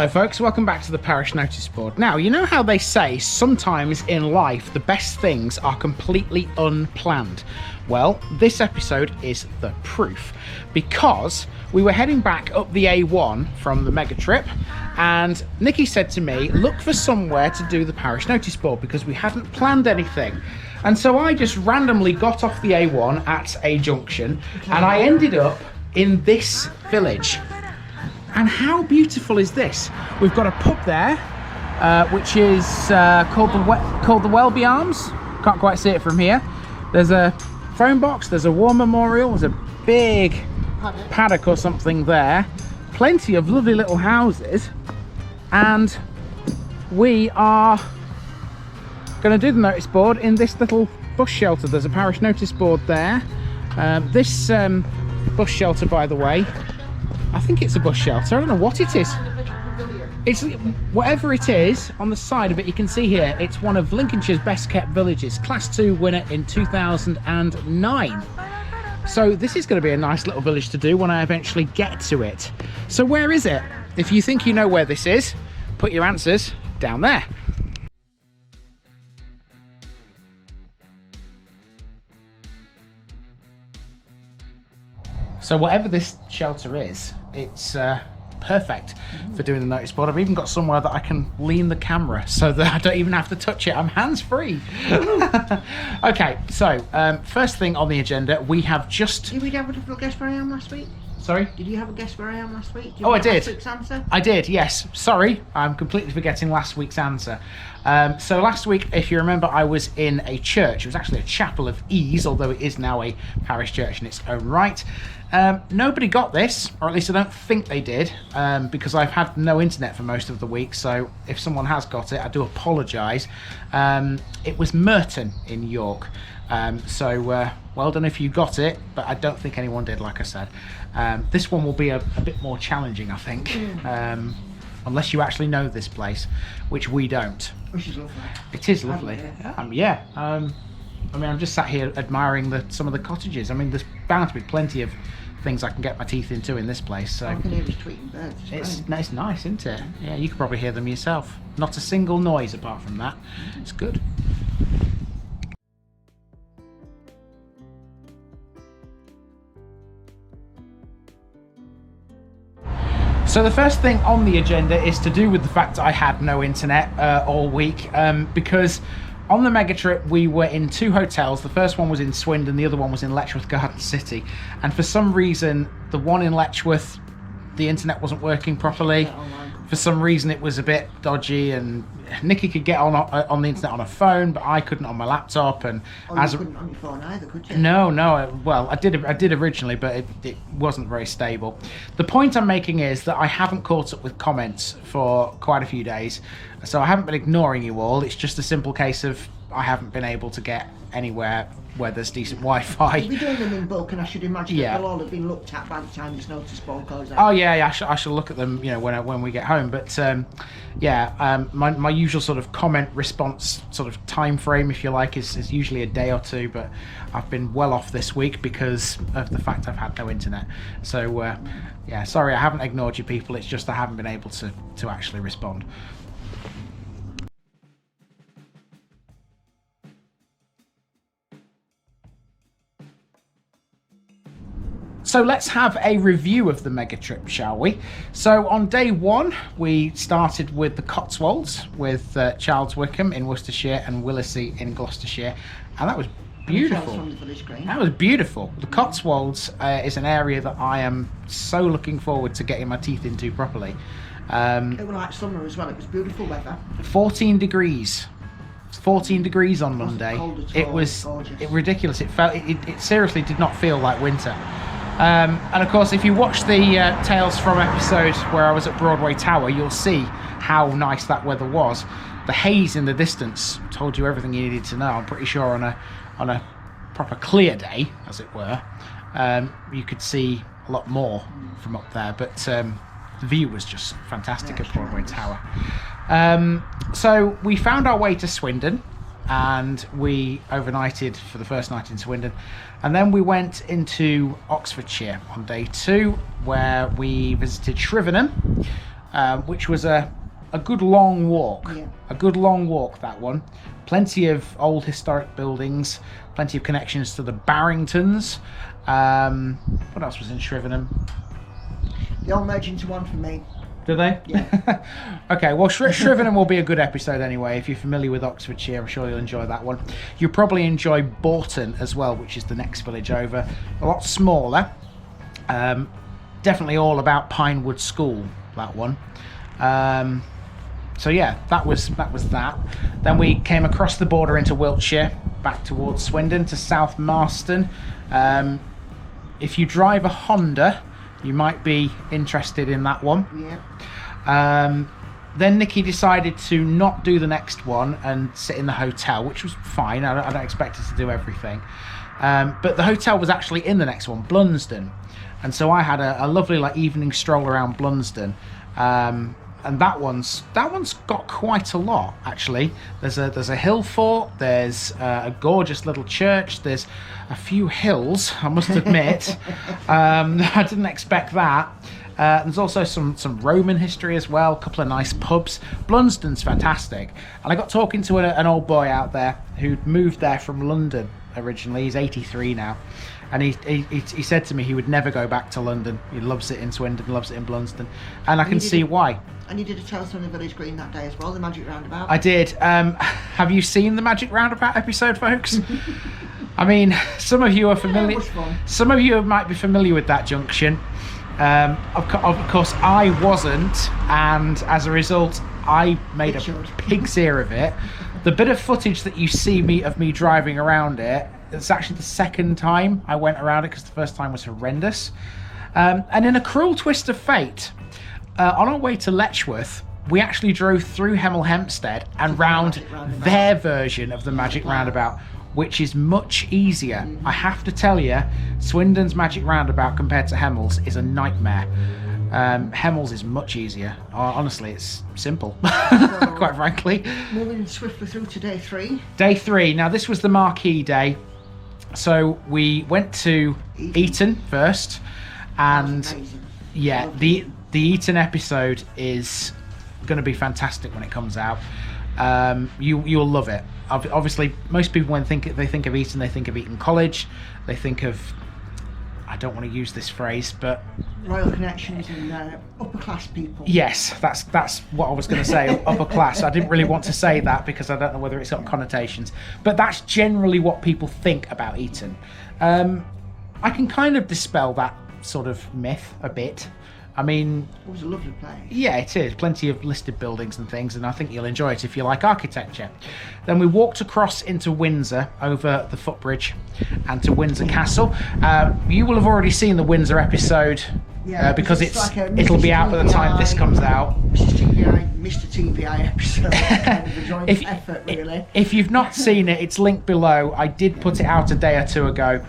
Hello folks, welcome back to the Parish Noticeboard. Now, you know how they say sometimes in life the best things are completely unplanned? Well, this episode is the proof, because we were heading back up the A1 from the Megatrip and Nikki said to me, look for somewhere to do the Parish Noticeboard because we hadn't planned anything. And so I just randomly got off the A1 at a junction and I ended up in this village. And how beautiful is this? We've got a pub there, which is called the Welby Arms. Can't quite see it from here. There's a phone box, there's a war memorial, there's a big paddock or something there. Plenty of lovely little houses. And we are going to do the notice board in this little bus shelter. There's a parish notice board there. This bus shelter, by the way, I think it's a bus shelter. I don't know what it is. It's whatever it is. On the side of it, you can see here, it's one of Lincolnshire's best kept villages. Class 2 winner in 2009. So this is going to be a nice little village to do when I eventually get to it. So where is it? If you think you know where this is, put your answers down there. So whatever this shelter is, it's perfect for doing the notice board. I've even got somewhere that I can lean the camera so that I don't even have to touch it. I'm hands-free. Okay, so first thing on the agenda, we have just... Did we have a different guess where I am last week? Sorry? Did you have a guess where I am last week? Oh, I did. Last week's answer? I did, yes. Sorry, I'm completely forgetting last week's answer. So last week, if you remember, I was in a church. It was actually a chapel of ease, although it is now a parish church in its own right. Nobody got this, or at least I don't think they did, because I've had no internet for most of the week, so if someone has got it, I do apologise. It was MURTON in York. Well done if you got it, but I don't think anyone did, like I said. This one will be a bit more challenging, I think, unless you actually know this place, which we don't. Which is lovely. It is lovely. Yeah. I mean, I'm just sat here admiring some of the cottages. I mean, there's bound to be plenty of things I can get my teeth into in this place. So I can hear his tweeting birds. It's nice, isn't it? Yeah, you could probably hear them yourself. Not a single noise apart from that. It's good. So the first thing on the agenda is to do with the fact that I had no internet all week, because on the Megatrip we were in two hotels. The first one was in Swindon, the other one was in Letchworth Garden City, and for some reason the one in Letchworth, the internet wasn't working properly. For some reason it was a bit dodgy, and Nikki could get on the internet on her phone, but I couldn't on my laptop. And you couldn't on your phone either, could you? No. Well, I did originally, but it wasn't very stable. The point I'm making is that I haven't caught up with comments for quite a few days, so I haven't been ignoring you all. It's just a simple case of I haven't been able to get anywhere where there's decent Wi-Fi. We'll be doing them in bulk, and I should imagine that they'll all have been looked at by the time this notice board goes out. Oh yeah, I shall look at them, when we get home. But my usual sort of comment response sort of time frame, if you like, is usually a day or two. But I've been well off this week because of the fact I've had no internet. So sorry, I haven't ignored you people. It's just I haven't been able to actually respond. So let's have a review of the Megatrip, shall we? So on day one, we started with the Cotswolds, with Childs Wycombe in Worcestershire and Willesey in Gloucestershire, and that was beautiful. From the village green. That was beautiful. The Cotswolds is an area that I am so looking forward to getting my teeth into properly. It was like summer as well. It was beautiful weather. 14 degrees. 14 degrees on Monday. It was ridiculous. It seriously did not feel like winter. And of course, if you watch the Tales from episode where I was at Broadway Tower, you'll see how nice that weather was. The haze in the distance told you everything you needed to know. I'm pretty sure on a proper clear day, as it were, you could see a lot more from up there. But the view was just fantastic at Broadway Tower. So we found our way to Swindon, and we overnighted for the first night in Swindon, and then we went into Oxfordshire on day two, where we visited Shrivenham, which was a good long walk. Yeah. A good long walk, that one. Plenty of old historic buildings, plenty of connections to the Barringtons. What else was in Shrivenham? They all merge into one for me. Do they? Yeah. Okay, well, Shrivenham will be a good episode anyway. If you're familiar with Oxfordshire, I'm sure you'll enjoy that one. You'll probably enjoy Bourton as well, which is the next village over. A lot smaller. Definitely all about Pinewood School, that one. So yeah, that was that. Then we came across the border into Wiltshire, back towards Swindon to South Marston. If you drive a Honda, you might be interested in that one. Yeah. Then Nikki decided to not do the next one and sit in the hotel, which was fine. I don't expect her to do everything. But the hotel was actually in the next one, Blunsdon. And so I had a lovely evening stroll around Blunsdon. And that one's got quite a lot, actually. There's a hill fort, there's a gorgeous little church, there's a few hills, I must admit. I didn't expect that. There's also some Roman history as well, a couple of nice pubs. Blunsdon's fantastic. And I got talking to an old boy out there who'd moved there from London originally. He's 83 now. And he said to me he would never go back to London. He loves it in Swindon, loves it in Blunsdon. And I can see why. And you did a Tales from the Village Green that day as well, the Magic Roundabout. I did. Have you seen the Magic Roundabout episode, folks? I mean, some of you are familiar. Yeah, it was fun. Some of you might be familiar with that junction. Of course, I wasn't, and as a result, I made a pig's ear of it. The bit of footage that you see of me driving around it, it's actually the second time I went around it, because the first time was horrendous. And in a cruel twist of fate, on our way to Letchworth, we actually drove through Hemel Hempstead and round their version of the Magic Roundabout, which is much easier. I have to tell you, Swindon's Magic Roundabout compared to Hemel's is a nightmare. Hemel's is much easier. Honestly, it's simple, quite frankly. Moving swiftly through to day 3. Day 3. Now, this was the marquee day. So we went to Eton first, and yeah, the Eton episode is going to be fantastic when it comes out. You'll love it. Obviously, most people when they think of Eton, they think of Eton College. They think of, I don't want to use this phrase, but royal connections and upper class people. Yes, that's what I was going to say. Upper class. I didn't really want to say that because I don't know whether it's got connotations, but that's generally what people think about Eton. I can kind of dispel that sort of myth a bit. I mean, it was a lovely place. Yeah, it is. Plenty of listed buildings and things, and I think you'll enjoy it if you like architecture. Then we walked across into Windsor over the footbridge and to Windsor Castle. You will have already seen the Windsor episode because it'll be out by the time this comes out. Mr. TVI episode, kind of a joint effort, really. If you've not seen it, it's linked below. I did put it out a day or two ago,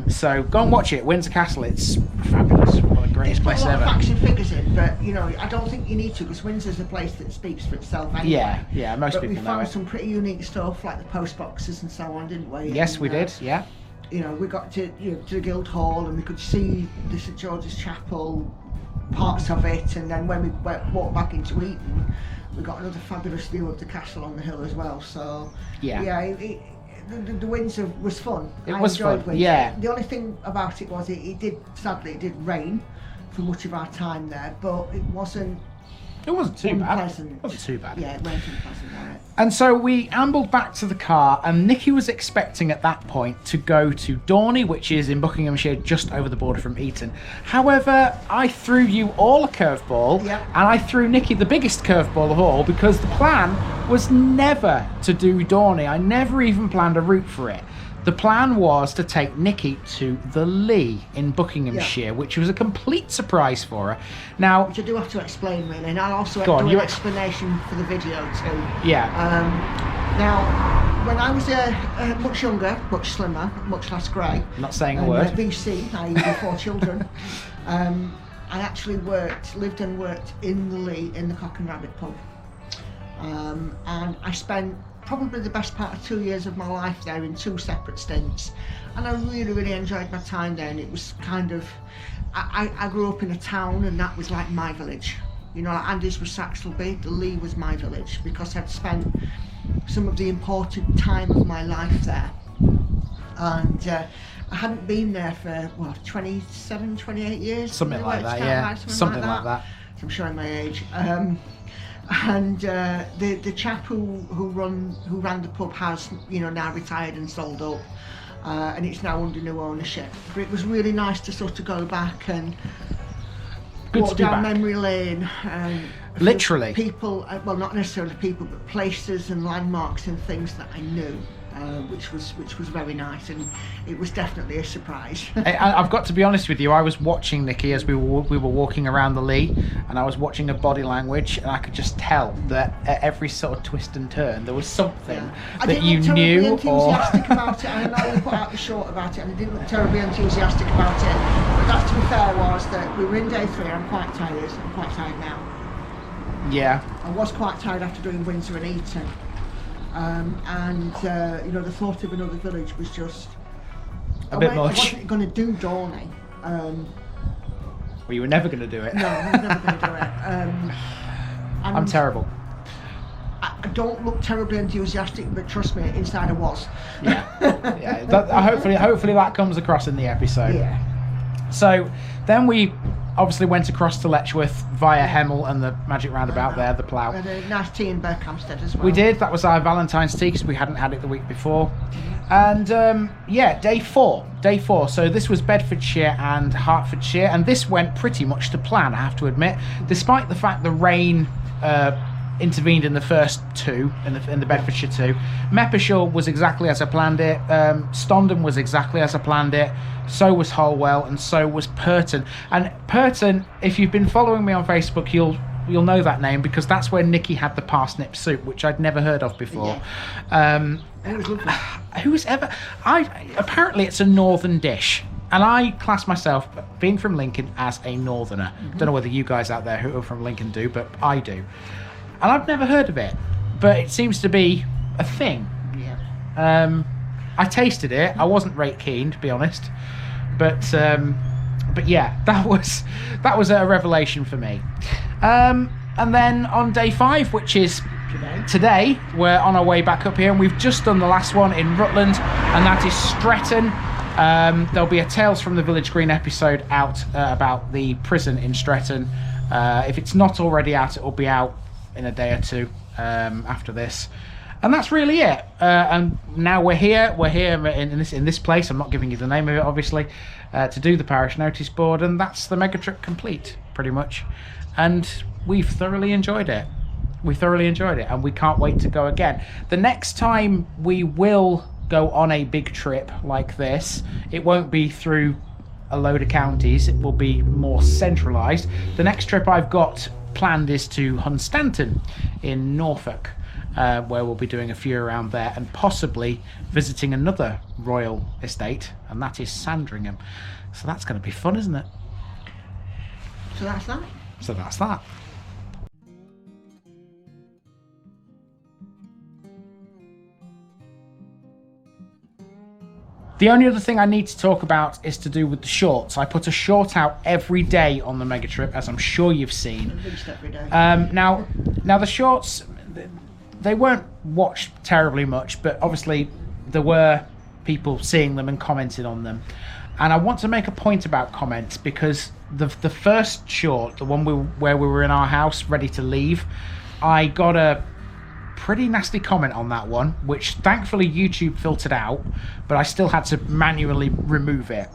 so go and watch it. Windsor Castle, it's fabulous. One of the greatest places ever. It's got a lot of facts and figures in, but I don't think you need to, because Windsor's a place that speaks for itself anyway. Yeah, most people know it. But we found some pretty unique stuff, like the post boxes and so on, didn't we? Yes, we did. Yeah. We got to the Guildhall, and we could see the St George's Chapel, parts of it, and then when we walked back into Eton, we got another fabulous view of the castle on the hill as well. So the Windsor was fun. It was fun. Windsor. Yeah. The only thing about it was it did rain for much of our time there, but it wasn't. It wasn't too bad. It wasn't too bad. Yeah, it wasn't unpleasant, right? And so we ambled back to the car, and Nikki was expecting at that point to go to Dorney, which is in Buckinghamshire, just over the border from Eton. However, I threw you all a curveball, and I threw Nikki the biggest curveball of all, because the plan was never to do Dorney. I never even planned a route for it. The plan was to take Nikki to the Lee in Buckinghamshire, which was a complete surprise for her. Now, which I do have to explain, really, and I'll also do an explanation for the video too. Yeah. Now, when I was much younger, much slimmer, much less grey. Not saying a word. BC, i.e. before children. I actually lived and worked in the Lee in the Cock and Rabbit pub, and I spent probably the best part of 2 years of my life there in 2 separate stints, and I really enjoyed my time there. And it was kind of, I grew up in a town, and that was like my village. You know, like Andy's was Saxelby, the Lee was my village, because I'd spent some of the important time of my life there. And I hadn't been there for, 27, 28 years. Something like that, yeah. Something like that. I'm showing my age. And the chap who ran the pub has, you know, now retired and sold up. And it's now under new ownership. But it was really nice to sort of go back and walk down memory lane. Literally. People, well, not necessarily people, but places and landmarks and things that I knew. Which was very nice, and it was definitely a surprise. I've got to be honest with you, I was watching Nikki as we were walking around the Lee, and I was watching her body language, and I could just tell that at every sort of twist and turn there was something that you knew. I didn't look terribly enthusiastic about it. I know we put out the short about it, and I didn't look terribly enthusiastic about it. But that, to be fair, was that we were in day 3. I'm quite tired. I'm quite tired now. Yeah. I was quite tired after doing Windsor and Eton. You know, the thought of another village was just a bit much. I wasn't going to do Dorney. Well, you were never going to do it. No, I was never going to do it. I'm terrible. I don't look terribly enthusiastic, but trust me, inside I was. Yeah, yeah. Hopefully that comes across in the episode. Yeah. So then we obviously went across to Letchworth via Hemel and the Magic Roundabout there, the plough. And a nice tea in Berkhamsted as well. We did. That was our Valentine's tea because we hadn't had it the week before. And day 4. So this was Bedfordshire and Hertfordshire, and this went pretty much to plan, I have to admit, despite the fact the rain intervened in the first 2, in the Bedfordshire 2. Meppershall was exactly as I planned it. Stondon was exactly as I planned it. So was Holwell, and so was Purton. And Purton, if you've been following me on Facebook, you'll know that name, because that's where Nikki had the parsnip soup, which I'd never heard of before. Yeah. It was lovely. Apparently it's a northern dish. And I class myself, being from Lincoln, as a northerner. Don't know whether you guys out there who are from Lincoln do, but I do. And I've never heard of it, but it seems to be a thing. Yeah. I tasted it. I wasn't very keen, to be honest, but yeah, that was a revelation for me. And then on day 5, which is today, we're on our way back up here, and we've just done the last one in Rutland, and that is Stretton. There'll be a Tales from the Village Green episode out about the prison in Stretton. If it's not already out, it will be out in a day or 2 after this. And that's really it. And now we're here in this place. I'm not giving you the name of it, obviously, to do the Parish Noticeboard, and that's the Megatrip complete, pretty much. And we've thoroughly enjoyed it. And we can't wait to go again. The next time we will go on a big trip like this, it won't be through a load of counties. It will be more centralised. The next trip I've got planned is to Hunstanton in Norfolk, where we'll be doing a few around there, and possibly visiting another royal estate, and that is Sandringham. So that's going to be fun, isn't it? So that's that. The only other thing I need to talk about is to do with the shorts. I put a short out every day on the Megatrip, as I'm sure you've seen. At least every day. Now the shorts, they weren't watched terribly much, but obviously there were people seeing them and commenting on them. And I want to make a point about comments, because the first short, the one where we were in our house ready to leave, I got a pretty nasty comment on that one, which thankfully YouTube filtered out, but I still had to manually remove it.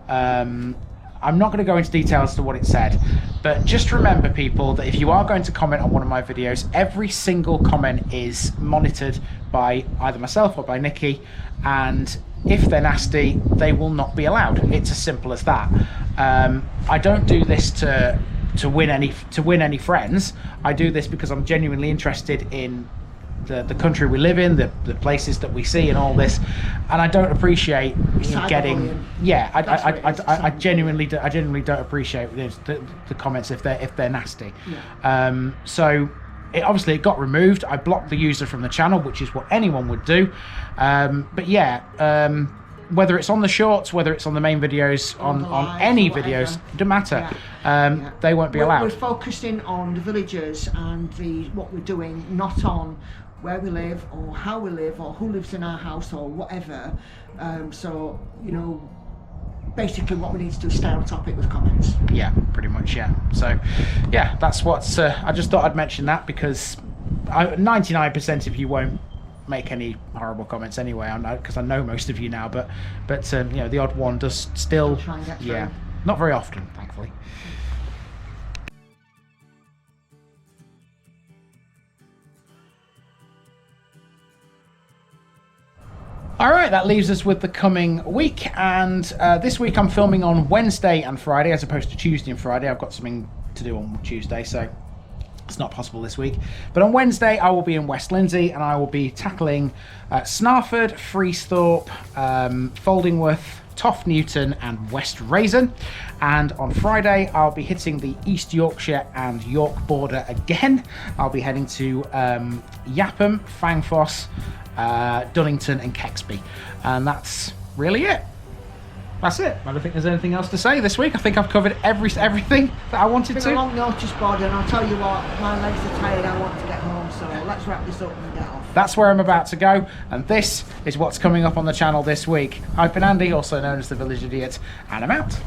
I'm not going to go into details as to what it said, but just remember, people, that if you are going to comment on one of my videos, every single comment is monitored by either myself or by Nikki, and if they're nasty, they will not be allowed. It's as simple as that. I don't do this to win any friends. I do this because I'm genuinely interested in the country we live in, the places that we see, and all this, and I don't appreciate getting. Yeah, I genuinely don't appreciate the comments if they're nasty. Yeah. So obviously it got removed. I blocked the user from the channel, which is what anyone would do. But yeah, whether it's on the shorts, whether it's on the main videos, on any videos, doesn't matter. They won't be allowed. We're focusing on the villagers and what we're doing, not on where we live or how we live or who lives in our house or whatever. So, you know, basically what we need to do is stay on topic with comments. Yeah, pretty much, yeah. So, yeah, that's what I just thought I'd mention that, because 99% of you won't make any horrible comments anyway, because I know most of you now, but you know, the odd one does still, Try and get through. yeah, not very often, thankfully. All right, that leaves us with the coming week, and this week I'm filming on Wednesday and Friday as opposed to Tuesday and Friday. I've got something to do on Tuesday, so it's not possible this week. But on Wednesday I will be in West Lindsey, and I will be tackling Snarford, Freesthorpe, Foldingworth, Toft Newton and West Raisin. And on Friday I'll be hitting the East Yorkshire and York border again. I'll be heading to Yapham, Fangfoss, Dunnington and Kexby, and that's really it. That's it. I don't think there's anything else to say this week. I think I've covered everything that I wanted It's to. been a long notice board, and I'll tell you what, my legs are tired. I want to get home, so let's wrap this up and get off. That's where I'm about to go, and this is what's coming up on the channel this week. I've been Andy, also known as the Village Idiot, and I'm out.